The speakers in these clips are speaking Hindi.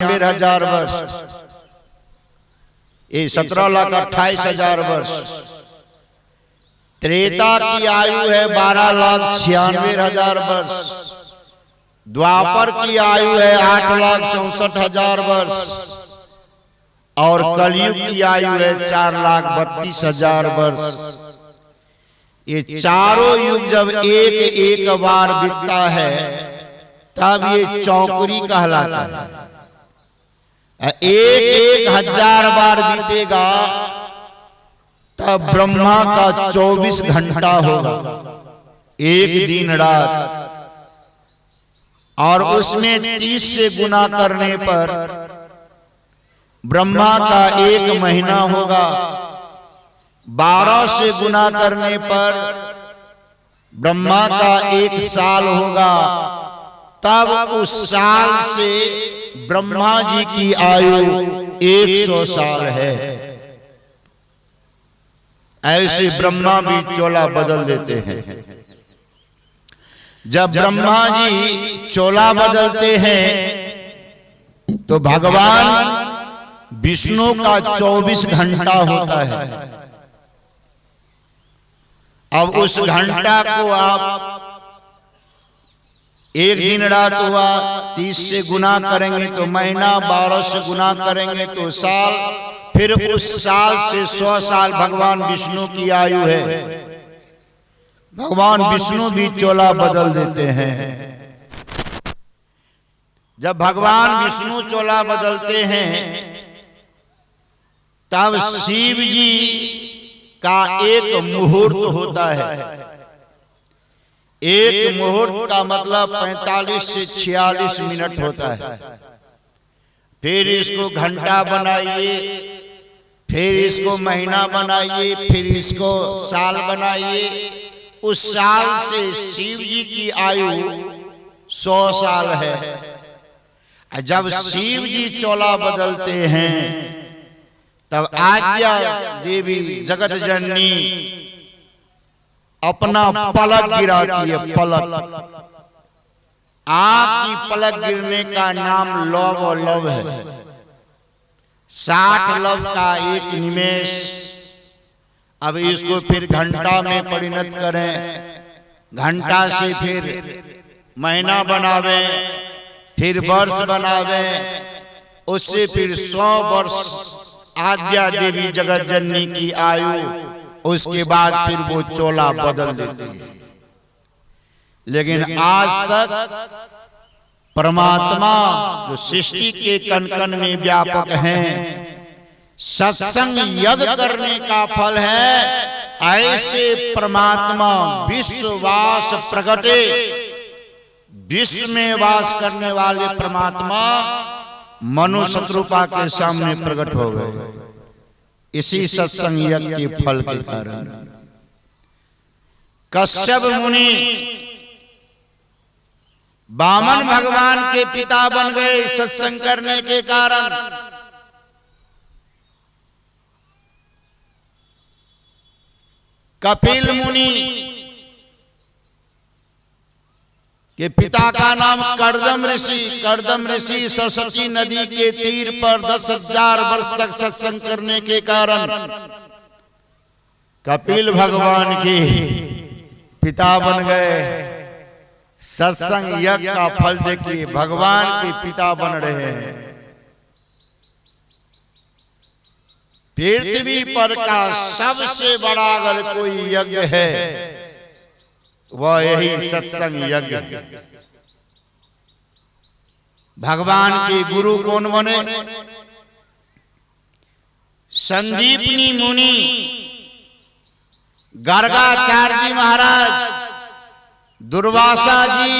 90,000 वर्ष, ये 17,28,000 वर्ष। त्रेता की आयु है 12,96,000 वर्ष। द्वापर की आयु है 8,64,000 वर्ष और कलयुग की आयु है 4,32,000 वर्ष। ये चारों युग जब एक एक बार बीतता है तब ये चौकरी कहलाता है। एक एक 1000 बार बीतेगा तब ब्रह्मा का 24 घंटा होगा, एक दिन रात, और उसमें 30 से गुना करने पर ब्रह्मा का 1 महीना होगा। 12 से गुना करने पर ब्रह्मा का 1 साल होगा। तब उस साल से ब्रह्मा जी की आयु 100 साल है। ऐसे ब्रह्मा भी चोला बदल देते हैं। जब ब्रह्मा जी चोला बदलते हैं तो भगवान विष्णु का 24 घंटा होता है। अब उस घंटा को आप एक दिन रात हुआ, 30 से गुना करेंगे तो महीना, 12 से गुना करेंगे तो साल, फिर उस साल से 100 साल भगवान विष्णु की आयु है। भगवान विष्णु भी चोला बदल देते हैं। जब भगवान विष्णु चोला बदलते हैं तब शिव जी का एक मुहूर्त होता है। एक मुहूर्त का मतलब 45 से 46 मिनट होता है। फिर इसको घंटा बनाइए, फिर इसको महीना बनाइए, फिर इसको साल बनाइए। उस साल से शिव जी की आयु 100 साल है। जब शिव जी चोला बदलते हैं तब आज्ञा देवी जगत जननी अपना पलक गिराती है। पलक, आँख की पलक गिरने का नाम लव और लव है। 60 लव का एक निमेष। अब इसको फिर घंटा में परिणत करें, घंटा से फिर महीना बनावे, फिर वर्ष बनावे, उससे फिर 100 वर्ष आद्या देवी जगत जननी की आयु। उसके बाद फिर वो चोला बदल देती है। लेकिन आज तक परमात्मा जो सृष्टि के कण कण में व्यापक हैं, सत्संग यज्ञ करने का फल है। ऐसे परमात्मा विश्ववास प्रगटे, विश्व में वास करने वाले परमात्मा मनुष्य शत्रुपा के सामने प्रकट हो गए इसी सत्संग यज्ञ के फल के कारण। कश्यप मुनि वामन भगवान के पिता बन गए सत्संग करने के कारण। कपिल मुनि के पिता का नाम कर्दम ऋषि। कर्दम ऋषि सरस्वती नदी के तीर पर 10,000 वर्ष तक सत्संग करने के कारण कपिल भगवान के पिता बन गए। सत्संग यज्ञ का फल देखिए, भगवान के पिता बन रहे हैं। पृथ्वी पर का सबसे बड़ा अगर कोई यज्ञ है वह यही सत्संग यज्ञ है। भगवान के गुरु कौन बने? संदीपनी मुनि, गर्गाचार्य जी महाराज, दुर्वासा जी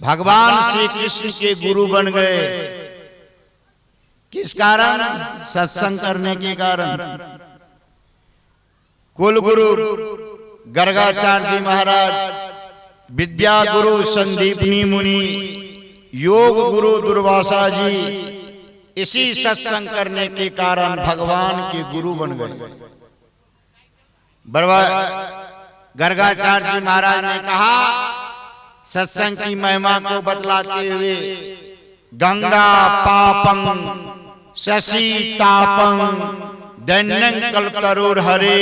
भगवान श्री कृष्ण के गुरु बन गए। किस कारण? सत्संग करने के कारण। कुल गुरु गर्गाचार्य जी महाराज, विद्या गुरु संदीपनी मुनि, योग गुरु दुर्वासा जी इसी सत्संग करने के कारण भगवान के गुरु बन गए। गर्गाचार्य जी महाराज ने कहा, सत्संग की महिमा को बतलाते हुए गंगा पापं शशि तापं दैन्यं कल्पतरुर् हरे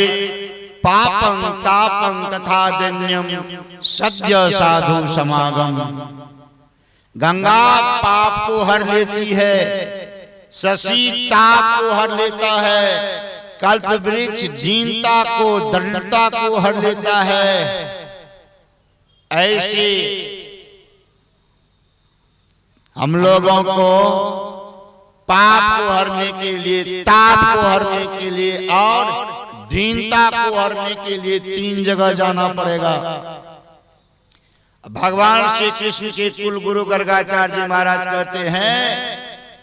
पापं तापं तथा दैन्यम सद्य साधु समागम। गंगा पाप को हर लेती है, शशि ताप को हर लेता है, कल्प वृक्ष दीनता को दरिद्रता को हर लेता है। ऐसे हम लोगों को पाप को हरने के लिए, ताप को हरने के लिए और दीनता को हरने के लिए 3 जगह जाना पड़ेगा। भगवान श्री कृष्ण के कुल गुरु गर्गाचार्य जी महाराज कहते हैं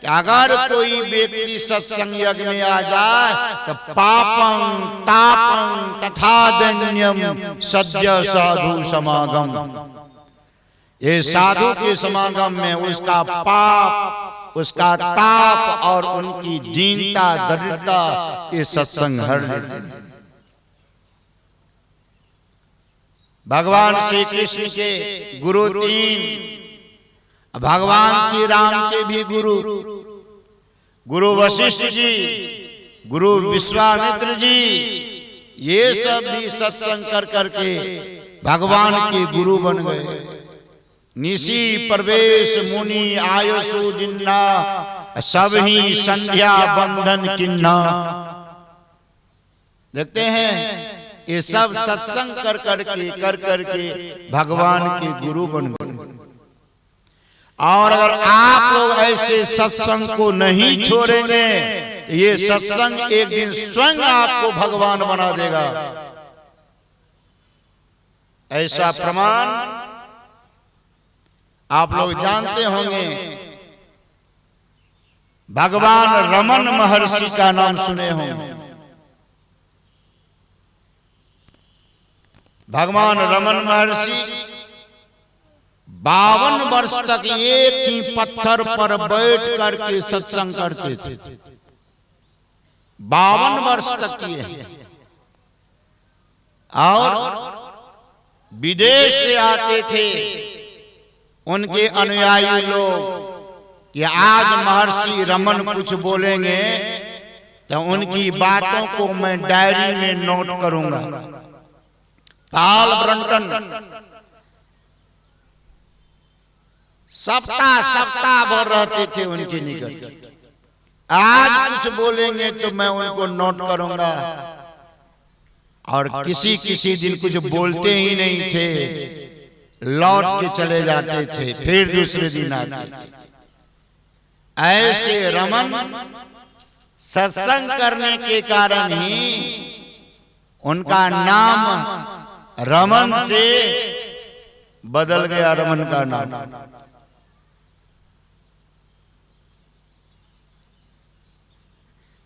कि अगर कोई व्यक्ति सत्संग यज्ञ में आ जाए तो पापं तापं तथा दैन्यम सद्य साधु समागम। ये साधु के समागम में उसका पाप, उसका ताप और उनकी दीनता दरिद्रता ये सत्संग हर लेते हैं। भगवान श्री कृष्ण के गुरु 3, भगवान श्री राम के भी गुरु वशिष्ठ जी, गुरु विश्वामित्र जी, ये सब भी सत्संग कर करके भगवान के गुरु बन गए। निशी प्रवेश मुनि आयुषु जिन्ना सब ही संध्या बंधन किन्ना। देखते हैं ये सब सत्संग कर करके भगवान के गुरु बन गए। और अगर आप लोग ऐसे सत्संग को नहीं छोड़ेंगे, ये सत्संग एक दिन स्वयं आपको भगवान बना देगा। ऐसा प्रमाण आप लोग जानते होंगे। भगवान रमन महर्षि का नाम सुने होंगे। भगवान रमन महर्षि 52 वर्ष तक एक ही पत्थर पर बैठ करके सत्संग करते थे। 52 वर्ष तक किए। और विदेश से आते थे उनके अनुयायी लोग कि आज महर्षि रमन कुछ बोलेंगे तो उनकी बातों को मैं डायरी में नोट करूंगा। पाल ब्रंटन सप्ताह भर रहते थे उनके निकट। आज कुछ बोलेंगे तो मैं उनको नोट करूंगा। और किसी दिन कुछ बोलते ही नहीं थे, लौट के चले जाते थे, फिर दूसरे दिन आते थे। ऐसे रमन सत्संग करने के कारण ही उनका नाम रमन से बदल गया। रमन का नाम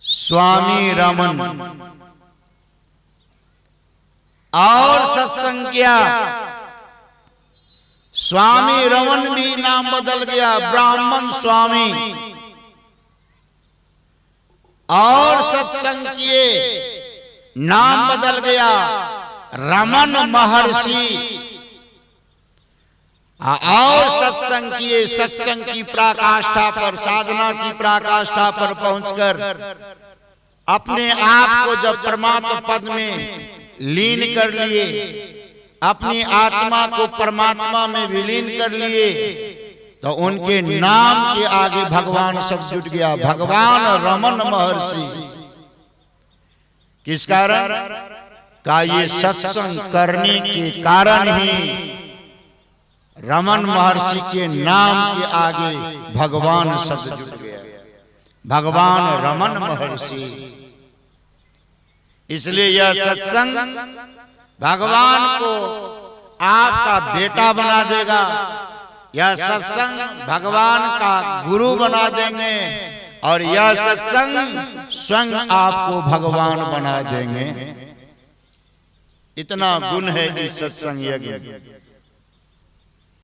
स्वामी रमन। और सत्संग किया, स्वामी रमन भी नाम बदल गया, ब्राह्मण स्वामी। और सत्संग किए, नाम बदल गया, रमन महर्षि। और सत्संग किए, सत्संग की पराकाष्ठा पर, साधना की पराकाष्ठा पर पहुंचकर अपने आप को जब परमात्मा पद में लीन कर लिए, अपनी आत्मा को परमात्मा में विलीन कर लिए, तो उनके नाम के आगे भगवान सब जुट गया। भगवान रमन महर्षि। किस कारण का? ये सत्संग करने के कारण ही रमन महर्षि के नाम के आगे भगवान शब्द जुट गया। भगवान रमन महर्षि। इसलिए यह सत्संग भगवान को आपका बेटा बना देगा। यह सत्संग भगवान का गुरु बना देंगे और यह सत्संग स्वयं आपको भगवान बना देंगे। इतना गुण है इस सत्संग यज्ञ।